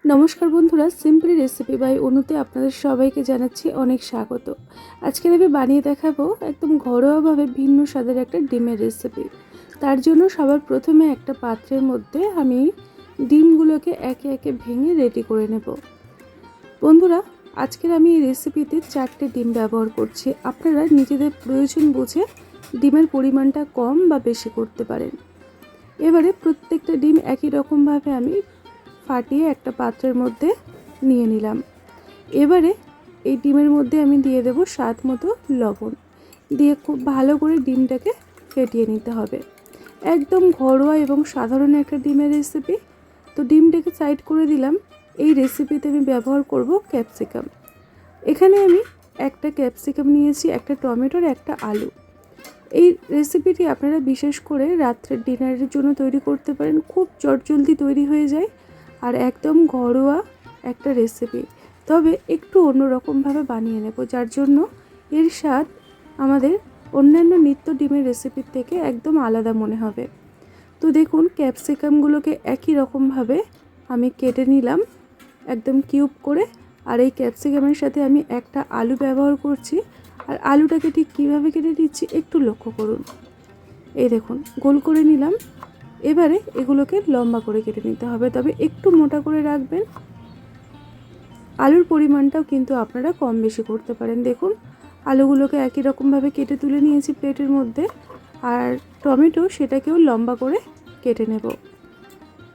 নমস্কার বন্ধুরা, simply recipe by অনুতে আপনাদের সবাইকে জানাচ্ছি অনেক স্বাগত। আজকে আমি বানিয়ে দেখাবো একদম ঘরোয়াভাবে ভিন্ন স্বাদের একটা ডিমের রেসিপি। তার জন্য সবার প্রথমে একটা পাত্রের মধ্যে আমি ডিমগুলোকে একে একে ভেঙে রেডি করে নেব। বন্ধুরা, আজকের আমি এই রেসিপিতে 4টে ডিম ব্যবহার করছি। আপনারা নিজেদের প্রয়োজন বুঝে ডিমের পরিমাণটা কম বা বেশি করতে পারেন। এবারে প্রত্যেকটা ডিম একই রকমভাবে আমি ফাটিয়ে একটা পাত্রের মধ্যে নিয়ে নিলাম। এবারে এই ডিমের মধ্যে আমি দিয়ে দেব স্বাদ মতো লবণ, দিয়ে খুব ভালো করে ডিমটাকে ফেটিয়ে নিতে হবে। একদম ঘরোয়া এবং সাধারণ একটা ডিমের রেসিপি। তো ডিমটাকে সাইড করে দিলাম। এই রেসিপিতে আমি ব্যবহার করব ক্যাপসিকাম। এখানে আমি একটা ক্যাপসিকাম নিয়েছি, একটা টমেটোর, একটা আলু। এই রেসিপিটি আপনারা বিশেষ করে রাত্রের ডিনারের জন্য তৈরি করতে পারেন। খুব চটজলদি তৈরি হয়ে যায় আর একদম ঘরোয়া একটা রেসিপি, তবে একটু অন্যরকমভাবে বানিয়ে নেব, যার জন্য এর স্বাদ আমাদের অন্যান্য নিত্য ডিমের রেসিপির থেকে একদম আলাদা মনে হবে। তো দেখুন, ক্যাপসিকামগুলোকে একই রকমভাবে আমি কেটে নিলাম একদম কিউব করে। আর এই ক্যাপসিকামের সাথে আমি একটা আলু ব্যবহার করছি। আর আলুটাকে ঠিক কীভাবে কেটে দিচ্ছি একটু লক্ষ্য করুন। এই দেখুন, গোল করে নিলাম। এবারে এগুলোকে লম্বা করে কেটে নিতে হবে, তবে একটু মোটা করে রাখবেন। আলুর পরিমাণটাও কিন্তু আপনারা কম বেশি করতে পারেন। দেখুন, আলুগুলোকে একই রকমভাবে কেটে তুলে নিয়েছি প্লেটের মধ্যে। আর টমেটো, সেটাকেও লম্বা করে কেটে নেব।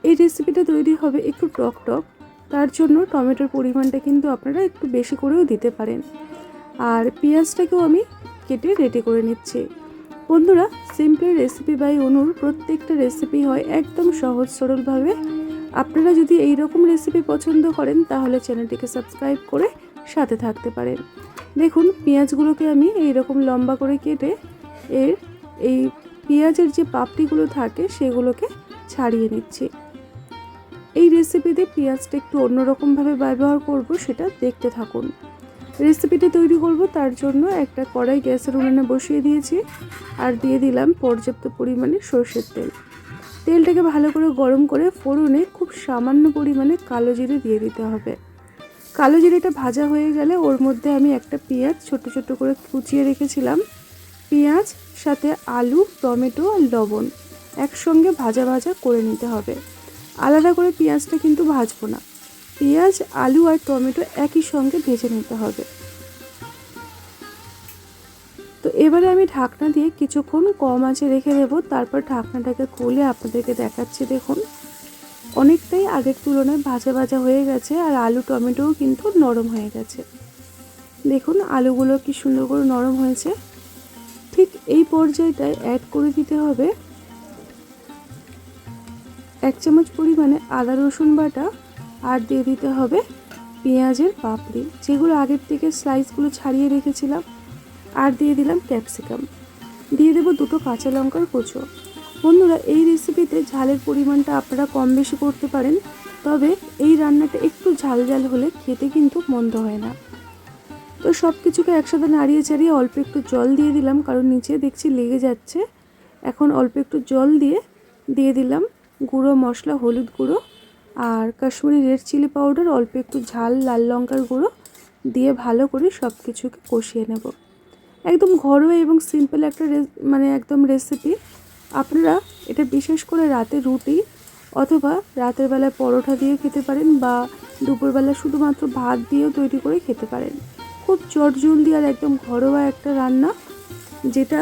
এই রেসিপিটা তৈরি হবে একটু টক টক, তার জন্য টমেটোর পরিমাণটা কিন্তু আপনারা একটু বেশি করেও দিতে পারেন। আর পেঁয়াজটাকেও আমি কেটে রেডি করে নিচ্ছি। বন্ধুরা, সিম্পল রেসিপি বাই অনুর প্রত্যেকটা রেসিপি হয় একদম সহজ সরলভাবে। আপনারা যদি এই রকম রেসিপি পছন্দ করেন তাহলে চ্যানেলটিকে সাবস্ক্রাইব করে সাথে থাকতে পারেন। দেখুন, পেঁয়াজগুলোকে আমি এই রকম লম্বা করে কেটে এই পেঁয়াজের যে পাপড়িগুলো থাকে সেগুলোকে ছাড়িয়ে নিচ্ছি। এই রেসিপিতে পেঁয়াজটা একটু অন্যরকমভাবে ব্যবহার করব, সেটা দেখতে থাকুন। রেসিপিটা তৈরি করব তার জন্য একটা কড়াই গ্যাসের উনুনে বসিয়ে দিয়েছি আর দিয়ে দিলাম পর্যাপ্ত পরিমাণে সরষের তেল। তেলটাকে ভালো করে গরম করে ফোড়নে খুব সামান্য পরিমাণে কালো জিরে দিয়ে দিতে হবে। কালো জিরেটা ভাজা হয়ে গেলে ওর মধ্যে আমি একটা পেঁয়াজ ছোট ছোট করে কুচিয়ে রেখেছিলাম। পেঁয়াজ সাথে আলু, টমেটো আর লবণ একসঙ্গে ভাজা ভাজা করে নিতে হবে। আলাদা করে পেঁয়াজটা কিন্তু ভাজবো না। পেঁয়াজ, আলু আর টমেটো একই সঙ্গে ভেজে নিতে হবে। তো এবারে আমি ঢাকনা দিয়ে কিছুক্ষণ কম আঁচে রেখে দেবো। তারপর ঢাকনাটাকে খুলে আপনাদেরকে দেখাচ্ছি। দেখুন, অনেকটাই আগের তুলনায় ভাজা ভাজা হয়ে গেছে আর আলু টমেটোও কিন্তু নরম হয়ে গেছে। দেখুন, আলুগুলো কি সুন্দর করে নরম হয়েছে। ঠিক এই পর্যায়টায় অ্যাড করে দিতে হবে 1 চামচ পরিমাণে আদা রসুন বাটা। আর দিয়ে দিতে হবে পেঁয়াজের পাপড়ি, যেগুলো আগের থেকে স্লাইসগুলো ছাড়িয়ে রেখেছিলাম। আর দিয়ে দিলাম ক্যাপসিকাম। দিয়ে দেবো 2টো কাঁচা লঙ্কার কুচো। বন্ধুরা, এই রেসিপিতে ঝালের পরিমাণটা আপনারা কম বেশি করতে পারেন, তবে এই রান্নাটা একটু ঝাল ঝাল হলে খেতে কিন্তু মন্দ হয় না। তো সব কিছুকে একসাথে নাড়িয়ে চাড়িয়ে অল্প একটু জল দিয়ে দিলাম, কারণ নিচে দেখছি লেগে যাচ্ছে। এখন অল্প একটু জল দিয়ে দিলাম গুঁড়ো মশলা, হলুদ গুঁড়ো আর কাশ্মীরি রেড চিলি পাউডার, অল্প একটু ঝাল লাল লঙ্কার গুঁড়ো দিয়ে ভালো করে সব কিছুকে কষিয়ে নেব। একদম ঘরোয়া এবং সিম্পল একটা একদম রেসিপি। আপনারা এটা বিশেষ করে রাতে রুটি অথবা রাতের বেলায় পরোটা দিয়ে খেতে পারেন, বা দুপুরবেলা শুধুমাত্র ভাত দিয়েও তৈরি করে খেতে পারেন। খুব চটজলদি আর একদম ঘরোয়া একটা রান্না, যেটা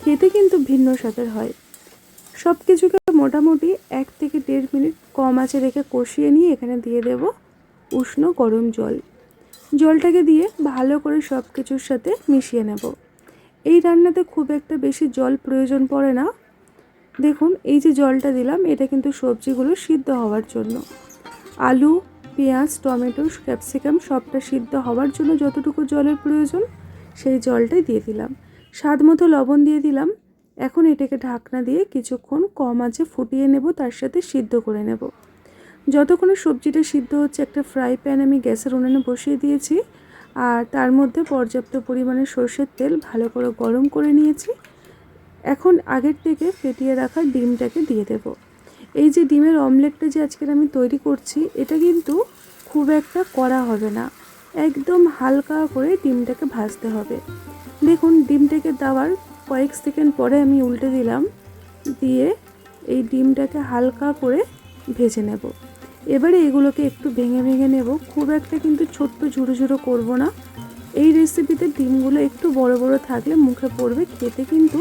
খেতে কিন্তু ভিন্ন স্বাদের হয়। সব কিছুকে মোটামুটি 1 থেকে 1.5 মিনিট কম আঁচে রেখে কষিয়ে নিয়ে এখানে দিয়ে দেব উষ্ণ গরম জল। জলটাকে দিয়ে ভালো করে সব কিছুর সাথে মিশিয়ে নেব। এই রান্নাতে খুব একটা বেশি জল প্রয়োজন পড়ে না। দেখুন, এই যে জলটা দিলাম, এটা কিন্তু সবজিগুলো সিদ্ধ হওয়ার জন্য। আলু, পেঁয়াজ, টমেটো, ক্যাপসিকাম সবটা সিদ্ধ হওয়ার জন্য যতটুকু জলের প্রয়োজন সেই জলটাই দিয়ে দিলাম। স্বাদ মতো লবণ দিয়ে দিলাম। এখন এটাকে ঢাকনা দিয়ে কিছুক্ষণ কম আঁচে ফুটিয়ে নেব, তার সাথে সিদ্ধ করে নেব। যতক্ষণে সবজিটা সিদ্ধ হচ্ছে, একটা ফ্রাই প্যান আমি গ্যাসের উনুনে বসিয়ে দিয়েছি আর তার মধ্যে পর্যাপ্ত পরিমাণে সরষের তেল ভালো করে গরম করে নিয়েছি। এখন আগের থেকে ফেটিয়ে রাখা ডিমটাকে দিয়ে দেব। এই যে ডিমের অমলেটটা যে আজকের আমি তৈরি করছি, এটা কিন্তু খুব একটা কড়া হবে না, একদম হালকা করে ডিমটাকে ভাজতে হবে। দেখুন ডিমটাকে দেওয়ার কয়েক সেকেন্ড পরে আমি উল্টে দিলাম, দিয়ে এই ডিমটাকে হালকা করে ভেজে নেব। এবারে এগুলোকে একটু ভেঙে ভেঙে নেব, খুব একটা কিন্তু ছোট্ট ঝুড়ো ঝুড়ো করবো না। এই রেসিপিতে ডিমগুলো একটু বড় বড় থাকলে মুখে পড়বে, খেতে কিন্তু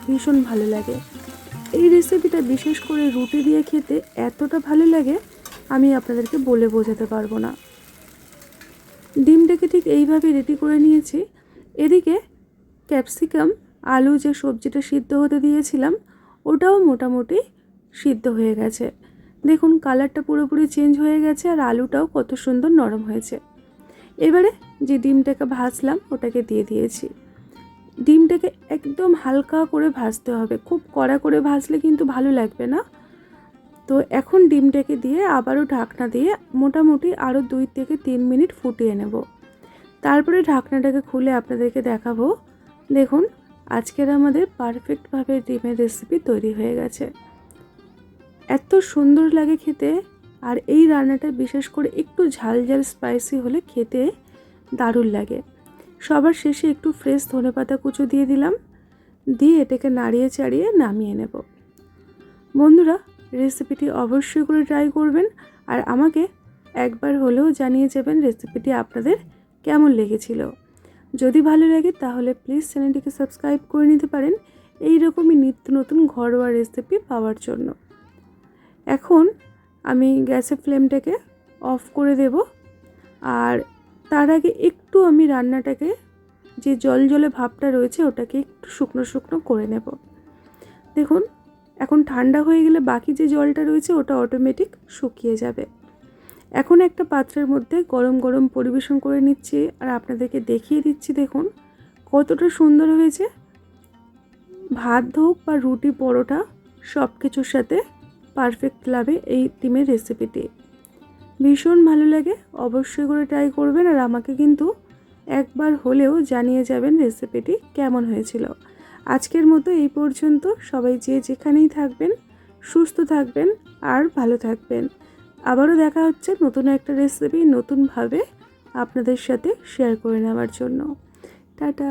ভীষণ ভালো লাগে। এই রেসিপিটা বিশেষ করে রুটি দিয়ে খেতে এতটা ভালো লাগে আমি আপনাদেরকে বলে বোঝাতে পারবো না। ডিমটাকে ঠিক এইভাবে রেডি করে নিয়েছি। এদিকে ক্যাপসিকাম আলু যে সবজিটা সিদ্ধ হতে দিয়েছিলাম ওটাও মোটামুটি সিদ্ধ হয়ে গেছে। দেখুন কালারটা পুরোপুরি চেঞ্জ হয়ে গেছে আর আলুটাও কত সুন্দর নরম হয়েছে। এবারে যে ডিমটাকে ভাজলাম ওটাকে দিয়ে দিয়েছি। ডিমটাকে একদম হালকা করে ভাজতে হবে, খুব কড়া করে ভাজলে কিন্তু ভালো লাগবে না। তো এখন ডিমটাকে দিয়ে আবারও ঢাকনা দিয়ে মোটামুটি আরও 2 থেকে 3 মিনিট ফুটিয়ে নেব। তারপরে ঢাকনাটাকে খুলে আপনাদেরকে দেখাবো। দেখুন আজকের আমাদের পারফেক্টভাবে ডিমের রেসিপি তৈরি হয়ে গেছে। এত সুন্দর লাগে খেতে, আর এই রান্নাটা বিশেষ করে একটু ঝাল ঝাল স্পাইসি হলে খেতে দারুণ লাগে। সবার শেষে একটু ফ্রেশ ধনেপাতা কুচো দিয়ে দিলাম, দিয়ে এটাকে নাড়িয়ে চাড়িয়ে নামিয়ে নেব। বন্ধুরা রেসিপিটি অবশ্যই করে ট্রাই করবেন, আর আমাকে একবার হলেও জানিয়ে যাবেন রেসিপিটি আপনাদের কেমন লেগেছিল। যদি ভালো লাগে তাহলে প্লিজ চ্যানেলটিকে সাবস্ক্রাইব করে নিতে পারেন এই রকমই নিত্য নতুন ঘরোয়া রেসিপি পাওয়ার জন্য। এখন আমি গ্যাসের ফ্লেমটাকে অফ করে দেব, আর তার আগে একটু আমি রান্নাটাকে যে জল জলে ভাবটা রয়েছে ওটাকে একটু শুকনো শুকনো করে নেব। দেখুন এখন ঠান্ডা হয়ে গেলে বাকি যে জলটা রয়েছে ওটা অটোমেটিক শুকিয়ে যাবে। এখন একটা পাত্রের মধ্যে গরম গরম পরিবেশন করে নিচ্ছি আর আপনাদেরকে দেখিয়ে দিচ্ছি। দেখুন কতটা সুন্দর হয়েছে। ভাত হোক বা রুটি পরোটা সব কিছুর সাথে পারফেক্ট লাগে এই ডিমের রেসিপিটি। ভীষণ ভালো লাগে, অবশ্যই করে ট্রাই করবেন, আর আমাকে কিন্তু একবার হলেও জানিয়ে যাবেন রেসিপিটি কেমন হয়েছিল। আজকের মতো এই পর্যন্ত। সবাই যে যেখানেই থাকবেন সুস্থ থাকবেন আর ভালো থাকবেন। আবারও দেখা হচ্ছে নতুন একটা রেসিপি নতুনভাবে আপনাদের সাথে শেয়ার করে নেওয়ার জন্য। টাটা।